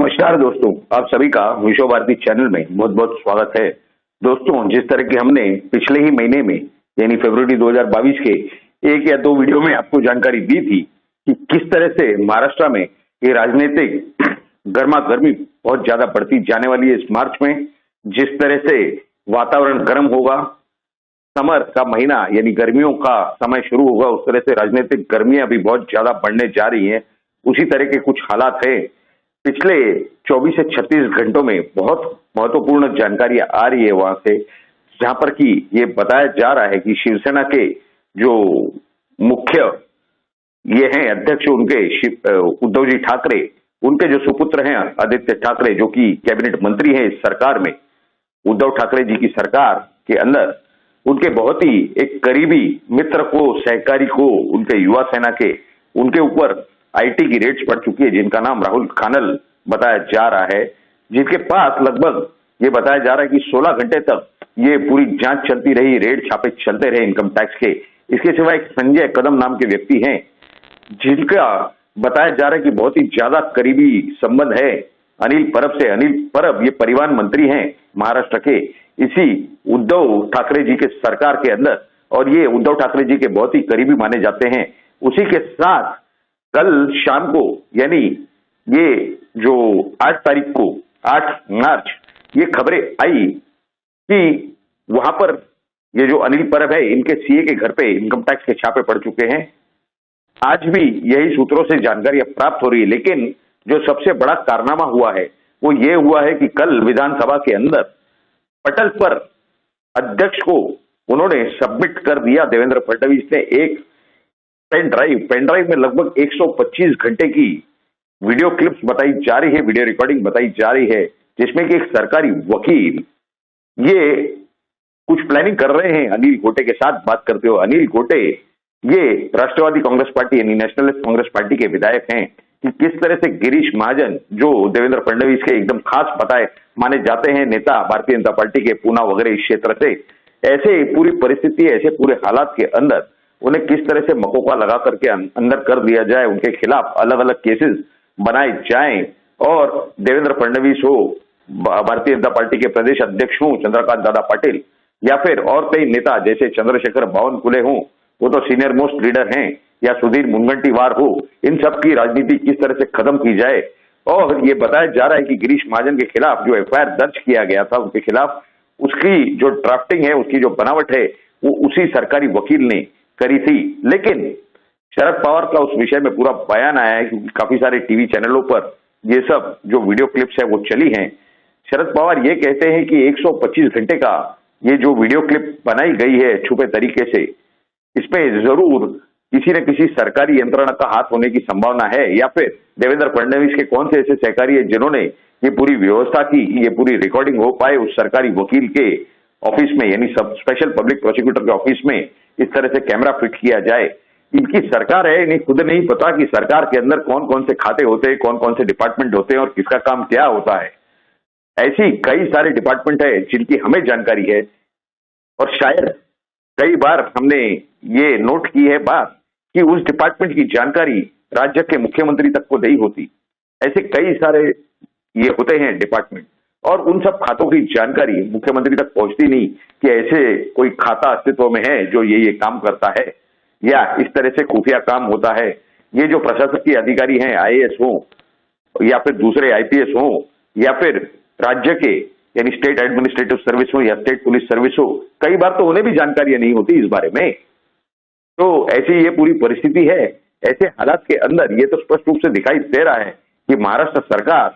नमस्कार दोस्तों, आप सभी का विश्व भारती चैनल में बहुत बहुत स्वागत है। दोस्तों, जिस तरह की हमने पिछले ही महीने में यानी फरवरी 2022 के एक या दो वीडियो में आपको जानकारी दी थी कि किस तरह से महाराष्ट्र में ये राजनीतिक गर्मा गर्मी बहुत ज्यादा बढ़ती जाने वाली है इस मार्च में। जिस तरह से वातावरण गर्म होगा, समर का महीना यानी गर्मियों का समय शुरू होगा, उस तरह से राजनीतिक गर्मियां भी बहुत ज्यादा बढ़ने जा रही हैं। उसी तरह के कुछ हालात है। पिछले 24 से 36 घंटों में बहुत महत्वपूर्ण जानकारी आ रही है वहां से, जहां पर कि ये बताया जा रहा है कि शिवसेना के जो मुख्य ये हैं अध्यक्ष उनके उद्धव जी ठाकरे, उनके जो सुपुत्र हैं आदित्य ठाकरे, जो कि कैबिनेट मंत्री हैं इस सरकार में, उद्धव ठाकरे जी की सरकार के अंदर उनके बहुत ही एक करीबी मित्र को, सहकारी को, उनके युवा सेना के, उनके ऊपर आईटी की रेड्स पड़ चुकी है, जिनका नाम राहुल खानल बताया जा रहा है, जिनके पास लगभग ये बताया जा रहा है कि 16 घंटे तक ये पूरी जांच चलती रही, रेड छापे चलते रहे इनकम टैक्स के। इसके सिवा एक संजय कदम नाम के व्यक्ति हैं, जिनका बताया जा रहा है कि बहुत ही ज्यादा करीबी संबंध है अनिल परब से। अनिल परब ये परिवहन मंत्री हैं महाराष्ट्र के, इसी उद्धव ठाकरे जी के सरकार के अंदर, और ये उद्धव ठाकरे जी के बहुत ही करीबी माने जाते हैं। उसी के साथ कल शाम को यानी ये जो 8 तारीख को 8 मार्च ये खबरें आई कि वहां पर ये जो अनिल परब है, इनके सीए के घर पे इनकम टैक्स के छापे पड़ चुके हैं। आज भी यही सूत्रों से जानकारी प्राप्त हो रही है, लेकिन जो सबसे बड़ा कारनामा हुआ है वो ये हुआ है कि कल विधानसभा के अंदर पटल पर अध्यक्ष को उन्होंने सबमिट कर दिया। देवेंद्र फडणवीस ने एक पेन ड्राइव में लगभग 125 घंटे की वीडियो क्लिप्स बताई जा रही है, वीडियो रिकॉर्डिंग बताई जा रही है, जिसमें कि एक सरकारी वकील ये कुछ प्लानिंग कर रहे हैं अनिल गोटे के साथ बात करते हो। अनिल गोटे ये राष्ट्रवादी कांग्रेस पार्टी यानी नेशनलिस्ट कांग्रेस पार्टी के विधायक हैं कि किस तरह से गिरीश महाजन, जो देवेंद्र फडणवीस के एकदम खास बताए माने जाते हैं नेता भारतीय जनता पार्टी के पूना वगैरह इस क्षेत्र से, ऐसे पूरी परिस्थिति, ऐसे पूरे हालात के अंदर उन्हें किस तरह से मकोका लगा करके अंदर कर दिया जाए, उनके खिलाफ अलग अलग केसेस बनाए जाएं, और देवेंद्र फडणवीस हो, भारतीय जनता पार्टी के प्रदेश अध्यक्ष हो चंद्रकांत दादा पाटिल, या फिर और कई नेता जैसे चंद्रशेखर बावनकुले हो, वो तो सीनियर मोस्ट लीडर हैं, या सुधीर मुनगंटीवार हो, इन सब की राजनीति किस तरह से खत्म की जाए। और ये बताया जा रहा है कि गिरीश महाजन के खिलाफ जो एफआईआर दर्ज किया गया था उनके खिलाफ, उसकी जो ड्राफ्टिंग है, उसकी जो बनावट है, वो उसी सरकारी वकील ने करी थी। लेकिन शरद पवार का उस विषय में पूरा बयान आया है, क्योंकि काफी सारे टीवी चैनलों पर ये सब जो वीडियो क्लिप्स है वो चली हैं। शरद पवार ये कहते हैं कि 125 घंटे का ये जो वीडियो क्लिप बनाई गई है छुपे तरीके से, इसमें जरूर किसी न किसी सरकारी यंत्रणा का हाथ होने की संभावना है, या फिर देवेंद्र फडणवीस के कौन से ऐसे सहकारी है जिन्होंने ये पूरी व्यवस्था की, ये पूरी रिकॉर्डिंग हो पाए उस सरकारी वकील के ऑफिस में, यानी सब स्पेशल पब्लिक प्रोसिक्यूटर के ऑफिस में इस तरह से कैमरा फिट किया जाए। इनकी सरकार है, इन्हें खुद नहीं पता कि सरकार के अंदर कौन कौन से खाते होते हैं, कौन कौन से डिपार्टमेंट होते हैं और किसका काम क्या होता है। ऐसी कई सारे डिपार्टमेंट है जिनकी हमें जानकारी है, और शायद कई बार हमने ये नोट की है बात कि उस डिपार्टमेंट की जानकारी राज्य के मुख्यमंत्री तक को नहीं होती। ऐसे कई सारे ये होते हैं डिपार्टमेंट, और उन सब खातों की जानकारी मुख्यमंत्री तक पहुंचती नहीं कि ऐसे कोई खाता अस्तित्व में है जो ये काम करता है, या इस तरह से खुफिया काम होता है। ये जो प्रशासकीय अधिकारी हैं, आईएएस हो या फिर दूसरे आईपीएस हो, या फिर राज्य के यानी स्टेट एडमिनिस्ट्रेटिव सर्विस हो या स्टेट पुलिस सर्विस हो, कई बार तो उन्हें भी जानकारियां नहीं होती इस बारे में। तो ऐसी ये पूरी परिस्थिति है। ऐसे हालात के अंदर ये तो स्पष्ट रूप से दिखाई दे रहा है कि महाराष्ट्र सरकार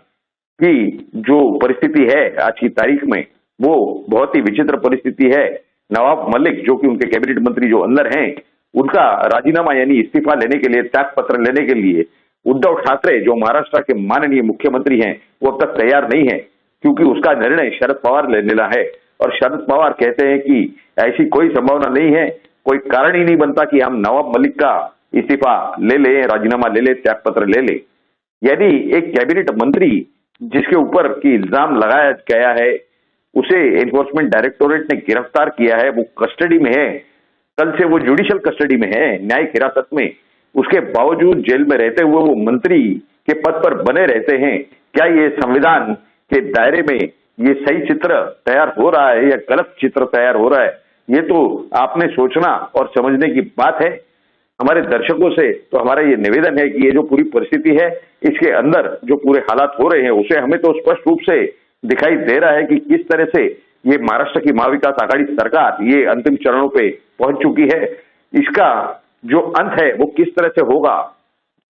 की जो परिस्थिति है आज की तारीख में, वो बहुत ही विचित्र परिस्थिति है। नवाब मलिक, जो कि उनके कैबिनेट मंत्री जो अंदर हैं, उनका राजीनामा यानी इस्तीफा लेने के लिए, त्याग पत्र लेने के लिए उद्धव ठाकरे जो महाराष्ट्र के माननीय मुख्यमंत्री हैं, वो अब तक तैयार नहीं है, क्योंकि उसका निर्णय शरद पवार ले लेना है। और शरद पवार कहते हैं कि ऐसी कोई संभावना नहीं है, कोई कारण ही नहीं बनता कि हम नवाब मलिक का इस्तीफा ले लें, राजीनामा ले लें, त्याग पत्र ले लें। यदि एक कैबिनेट मंत्री जिसके ऊपर की इल्जाम लगाया गया है, उसे एनफोर्समेंट डायरेक्टोरेट ने गिरफ्तार किया है, वो कस्टडी में है, कल से वो जुडिशियल कस्टडी में है, न्यायिक हिरासत में, उसके बावजूद जेल में रहते हुए वो मंत्री के पद पर बने रहते हैं। क्या ये संविधान के दायरे में ये सही चित्र तैयार हो रहा है या गलत चित्र तैयार हो रहा है, ये तो आपने सोचना और समझने की बात है। हमारे दर्शकों से तो हमारा ये निवेदन है कि ये जो पूरी परिस्थिति है, इसके अंदर जो पूरे हालात हो रहे हैं, उसे हमें तो स्पष्ट रूप से दिखाई दे रहा है कि किस तरह से ये महाराष्ट्र की महाविकास आघाड़ी सरकार ये अंतिम चरणों पे पहुंच चुकी है। इसका जो अंत है वो किस तरह से होगा,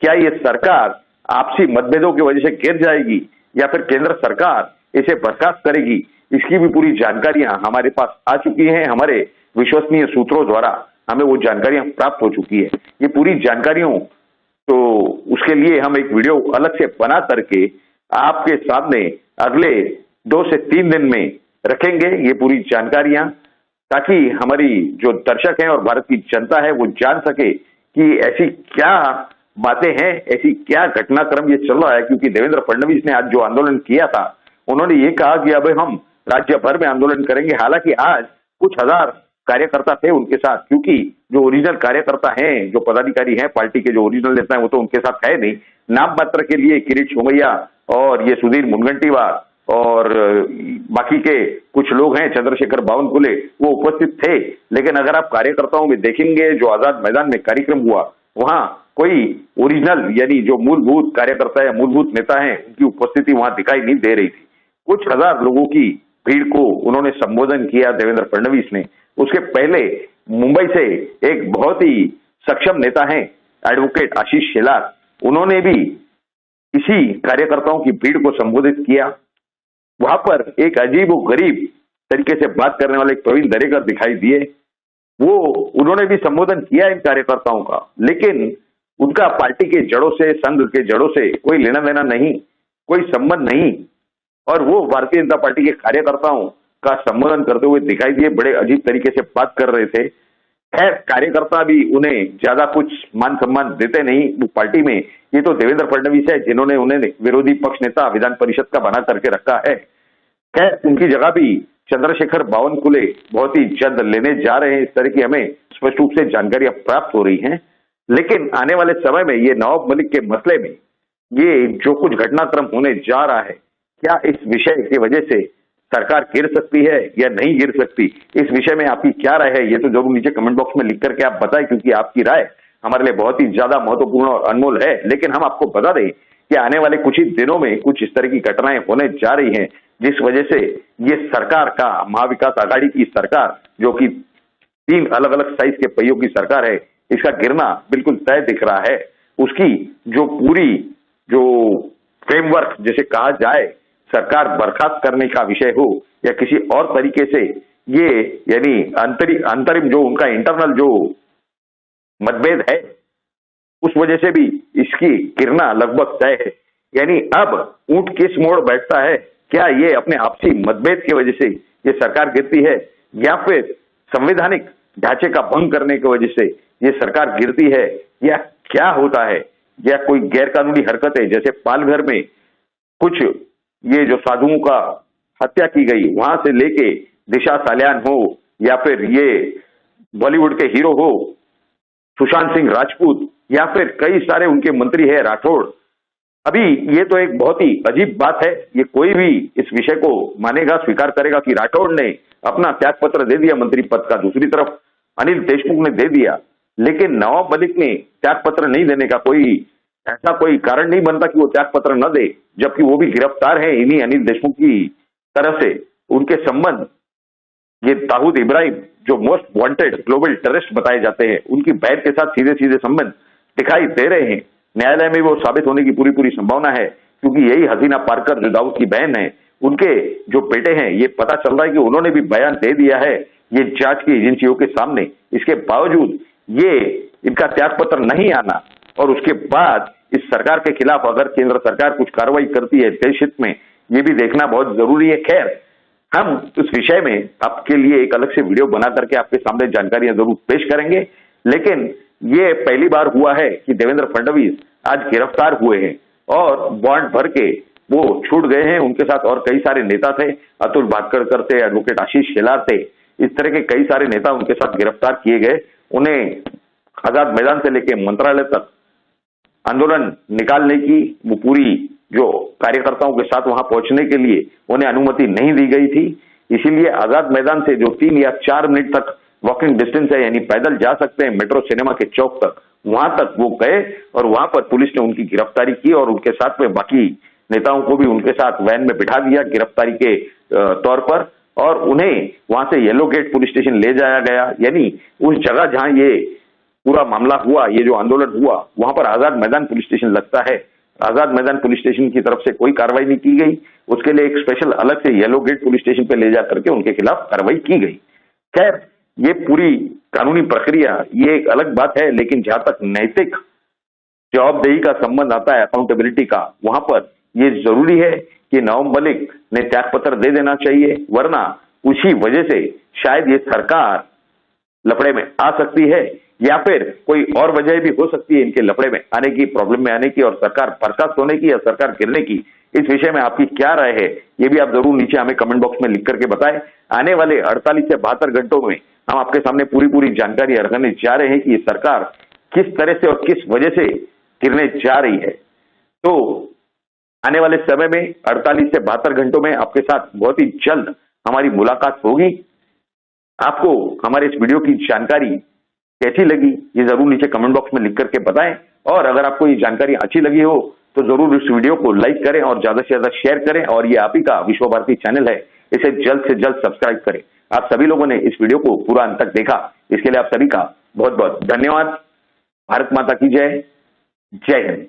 क्या ये सरकार आपसी मतभेदों की वजह से गिर जाएगी या फिर केंद्र सरकार इसे बर्खास्त करेगी, इसकी भी पूरी जानकारियां हमारे पास आ चुकी हैं। हमारे विश्वसनीय सूत्रों द्वारा हमें वो जानकारियां प्राप्त हो चुकी है। ये पूरी जानकारियों तो उसके लिए हम एक वीडियो अलग से बना करके आपके सामने अगले 2 से 3 दिन में रखेंगे ये पूरी जानकारियां, ताकि हमारी जो दर्शक हैं और भारत की जनता है वो जान सके कि ऐसी क्या बातें हैं, ऐसी क्या घटनाक्रम ये चल रहा है। क्योंकि देवेंद्र फडणवीस ने आज जो आंदोलन किया था, उन्होंने ये कहा कि अब हम राज्य भर में आंदोलन करेंगे। हालांकि आज कुछ हजार कार्यकर्ता थे उनके साथ, क्योंकि जो ओरिजिनल कार्यकर्ता हैं, जो पदाधिकारी हैं पार्टी के, जो ओरिजिनल नेता है, वो तो उनके साथ है नहीं। नाम मात्र के लिए किरीट सोमैया और ये सुधीर मुनगंटीवार और बाकी के कुछ लोग हैं, चंद्रशेखर बावनकुले, वो उपस्थित थे। लेकिन अगर आप कार्यकर्ताओं में देखेंगे, जो आजाद मैदान में कार्यक्रम हुआ, वहां कोई ओरिजिनल यानी जो मूलभूत कार्यकर्ता या मूलभूत नेता हैं, उनकी उपस्थिति वहां दिखाई नहीं दे रही थी। कुछ हजार लोगों की भीड़ को उन्होंने संबोधन किया देवेंद्र फडणवीस ने। उसके पहले मुंबई से एक बहुत ही सक्षम नेता हैं एडवोकेट आशीष शेलार, उन्होंने भी इसी कार्यकर्ताओं की भीड़ को संबोधित किया। वहां पर एक अजीब व गरीब तरीके से बात करने वाले प्रवीण दरेकर दिखाई दिए। वो उन्होंने भी संबोधन किया इन कार्यकर्ताओं का, लेकिन उनका पार्टी के जड़ों से, संघ के जड़ों से कोई लेना देना नहीं, कोई संबंध नहीं। और वो भारतीय जनता पार्टी के कार्यकर्ताओं का संबोधन करते हुए दिखाई दिए, बड़े अजीब तरीके से बात कर रहे थे। खैर, कार्यकर्ता भी उन्हें ज्यादा कुछ मान सम्मान देते नहीं वो पार्टी में। ये तो देवेंद्र फडणवीस है जिन्होंने उन्हें विरोधी पक्ष नेता विधान परिषद का बना करके रखा है। खैर, उनकी जगह भी चंद्रशेखर बावनकुले बहुत ही जल्द लेने जा रहे हैं, इस तरह की हमें स्पष्ट रूप से जानकारियां प्राप्त हो रही हैं। लेकिन आने वाले समय में ये नवाब मलिक के मसले में ये जो कुछ घटनाक्रम होने जा रहा है, क्या इस विषय की वजह से सरकार गिर सकती है या नहीं गिर सकती, इस विषय में आपकी क्या राय है, ये तो जरूर नीचे कमेंट बॉक्स में लिख करके आप बताएं, क्योंकि आपकी राय हमारे लिए बहुत ही ज्यादा महत्वपूर्ण और अनमोल है। लेकिन हम आपको बता दें कि आने वाले कुछ ही दिनों में कुछ इस तरह की घटनाएं होने जा रही हैं, जिस वजह से ये सरकार का, महाविकास आघाड़ी की सरकार, जो कि 3 अलग अलग साइज के पहियों की सरकार है, इसका गिरना बिल्कुल तय दिख रहा है। उसकी जो पूरी जो फ्रेमवर्क जैसे कहा जाए, सरकार बर्खास्त करने का विषय हो या किसी और तरीके से, ये यानी अंतरिम जो उनका इंटरनल जो मतभेद है, उस वजह से भी इसकी गिरना लगभग तय है। यानी अब ऊंट किस मोड़ बैठता है, क्या ये अपने आपसी मतभेद की वजह से ये सरकार गिरती है या फिर संवैधानिक ढांचे का भंग करने की वजह से ये सरकार गिरती है, या क्या होता है, या कोई गैरकानूनी हरकतें, जैसे पालघर में कुछ ये जो साधुओं का हत्या की गई, वहां से लेके दिशा साल्यान हो या फिर ये बॉलीवुड के हीरो हो सुशांत सिंह राजपूत, या फिर कई सारे उनके मंत्री है राठौड़। अभी ये तो एक बहुत ही अजीब बात है, ये कोई भी इस विषय को मानेगा, स्वीकार करेगा कि राठौड़ ने अपना त्यागपत्र दे दिया मंत्री पद का, दूसरी तरफ अनिल देशमुख ने दे दिया। लेकिन नवाब मलिक ने त्यागपत्र नहीं देने का ऐसा कोई कारण नहीं बनता कि वो त्यागपत्र न दे, जबकि वो भी गिरफ्तार है इन्हीं अनिल देशमुख की तरफ से। उनके संबंध ये दाऊद इब्राहिम, जो मोस्ट वांटेड ग्लोबल टेररिस्ट बताए जाते हैं, उनकी बहन के साथ सीधे सीधे संबंध दिखाई दे रहे हैं। न्यायालय में वो साबित होने की पूरी संभावना है, क्योंकि यही हसीना पारकर जो दाऊद की बहन है, उनके जो बेटे हैं, ये पता चल रहा है कि उन्होंने भी बयान दे दिया है ये जांच की एजेंसियों के सामने। इसके बावजूद ये इनका त्यागपत्र नहीं आना और उसके बाद इस सरकार के खिलाफ अगर केंद्र सरकार कुछ कार्रवाई करती है देश हित में, ये भी देखना बहुत जरूरी है। खैर, हम इस विषय में आपके लिए एक अलग से वीडियो बना करके आपके सामने जानकारियां जरूर पेश करेंगे। लेकिन ये पहली बार हुआ है कि देवेंद्र फडणवीस आज गिरफ्तार हुए हैं और बॉन्ड भर के वो छूट गए हैं। उनके साथ और कई सारे नेता थे, अतुल भाटकरकर थे, एडवोकेट आशीष शेलार थे, इस तरह के कई सारे नेता उनके साथ गिरफ्तार किए गए। उन्हें आजाद मैदान से लेकर मंत्रालय तक आंदोलन निकालने की वो पूरी जो कार्यकर्ताओं के साथ वहां पहुंचने के लिए उन्हें अनुमति नहीं दी गई थी। इसीलिए आजाद मैदान से जो 3 या 4 मिनट तक वॉकिंग डिस्टेंस है, यानी पैदल जा सकते हैं मेट्रो सिनेमा के चौक तक, वहां तक वो गए और वहां पर पुलिस ने उनकी गिरफ्तारी की और उनके साथ में बाकी नेताओं को भी उनके साथ वैन में बिठा दिया गिरफ्तारी के तौर पर, और उन्हें वहां से येलो गेट पुलिस स्टेशन ले जाया गया। यानी उस जगह जहां ये पूरा मामला हुआ, ये जो आंदोलन हुआ, वहां पर आजाद मैदान पुलिस स्टेशन लगता है। आजाद मैदान पुलिस स्टेशन की तरफ से कोई कार्रवाई नहीं की गई, उसके लिए एक स्पेशल अलग से येलो गेट पुलिस स्टेशन पे ले जा करके उनके खिलाफ कार्रवाई की गई। खैर, ये पूरी कानूनी प्रक्रिया ये एक अलग बात है, लेकिन जहां तक नैतिक जवाबदेही का संबंध आता है, अकाउंटेबिलिटी का, वहां पर ये जरूरी है कि नवाब मलिक ने त्यागपत्र दे देना चाहिए, वरना उसी वजह से शायद ये सरकार लफड़े में आ सकती है, या फिर कोई और वजह भी हो सकती है इनके लफड़े में आने की, प्रॉब्लम में आने की और सरकार बर्खास्त होने की या सरकार गिरने की। इस विषय में आपकी क्या राय है, ये भी आप जरूर नीचे हमें कमेंट बॉक्स में लिख करके बताएं। आने वाले 48 से 72 घंटों में हम आपके सामने पूरी जानकारी रखने जा रहे हैं कि ये सरकार किस तरह से और किस वजह से गिरने जा रही है। तो आने वाले समय में 48 से 72 घंटों में आपके साथ बहुत ही जल्द हमारी मुलाकात होगी। आपको हमारे इस वीडियो की जानकारी कैसी लगी, ये जरूर नीचे कमेंट बॉक्स में लिख करके बताएं, और अगर आपको ये जानकारी अच्छी लगी हो तो जरूर इस वीडियो को लाइक करें और ज्यादा से ज्यादा शेयर करें, और ये आप ही का विश्व भारती चैनल है, इसे जल्द से जल्द सब्सक्राइब करें। आप सभी लोगों ने इस वीडियो को पूरा अंत तक देखा, इसके लिए आप सभी का बहुत बहुत धन्यवाद। भारत माता की जय। जय हिंद।